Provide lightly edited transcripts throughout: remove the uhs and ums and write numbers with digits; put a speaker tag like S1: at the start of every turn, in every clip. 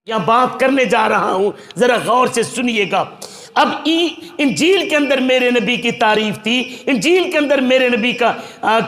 S1: یا بات کرنے جا رہا ہوں، ذرا غور سے سنیے گا۔ اب انجیل کے اندر میرے نبی کی تعریف تھی، انجیل کے اندر میرے نبی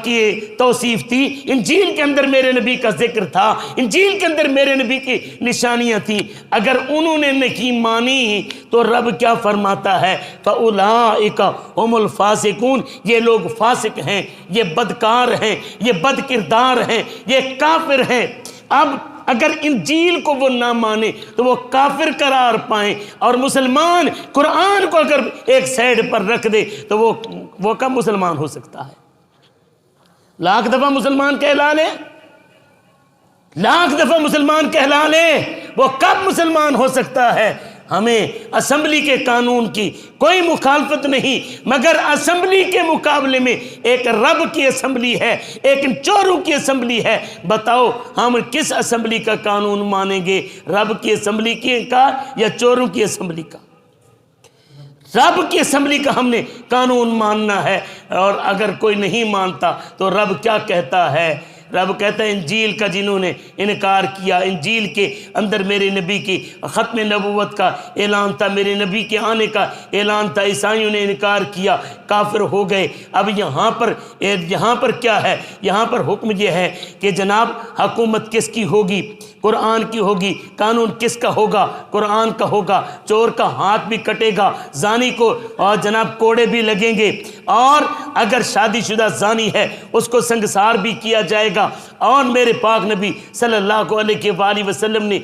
S1: کی توصیف تھی، انجیل کے اندر میرے نبی کا ذکر تھا، انجیل کے اندر میرے نبی کی نشانیاں تھیں۔ اگر انہوں نے نہیں مانی تو رب کیا فرماتا ہے؟ فَأُولَٰئِكَ هُمُ الْفَاسِقُونَ، یہ لوگ فاسق ہیں، یہ بدکار ہیں، یہ بد کردار ہیں، یہ کافر ہیں۔ اب اگر انجیل کو وہ نہ مانے تو وہ کافر قرار پائیں، اور مسلمان قرآن کو اگر ایک سائیڈ پر رکھ دے تو وہ کب مسلمان ہو سکتا ہے؟ لاکھ دفعہ مسلمان کہلا لے، لاکھ دفعہ مسلمان کہلا لے، وہ کب مسلمان ہو سکتا ہے؟ ہمیں اسمبلی کے قانون کی کوئی مخالفت نہیں، مگر اسمبلی کے مقابلے میں ایک رب کی اسمبلی ہے، ایک چوروں کی اسمبلی ہے۔ بتاؤ ہم کس اسمبلی کا قانون مانیں گے؟ رب کی اسمبلی کا یا چوروں کی اسمبلی کا؟ رب کی اسمبلی کا ہم نے قانون ماننا ہے۔ اور اگر کوئی نہیں مانتا تو رب کیا کہتا ہے؟ رب کہتا ہے انجیل کا جنہوں نے انکار کیا، انجیل کے اندر میرے نبی کی ختم نبوت کا اعلان تھا، میرے نبی کے آنے کا اعلان تھا، عیسائیوں نے انکار کیا، کافر ہو گئے۔ اب یہاں پر کیا ہے؟ یہاں پر حکم یہ ہے کہ جناب حکومت کس کی ہوگی؟ قرآن کی ہوگی۔ قانون کس کا ہوگا؟ قرآن کا ہوگا۔ چور کا ہاتھ بھی کٹے گا، زانی کو اور جناب کوڑے بھی لگیں گے، اور اگر شادی شدہ زانی ہے اس کو سنگسار بھی کیا جائے گا۔ اور میرے پاک نبی صلی اللہ علیہ وآلہ وسلم نے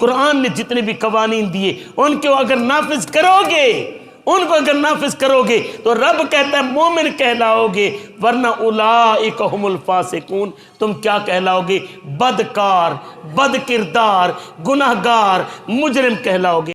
S1: قرآن نے جتنے بھی قوانین دیے ان کو اگر نافذ کرو گے تو رب کہتا ہے مومن کہلاؤ گے، ورنہ اولئک هم الفاسقون، تم کیا کہلاؤ گے؟ بدکار، بد کردار، گناہگار، مجرم کہلاؤ گے۔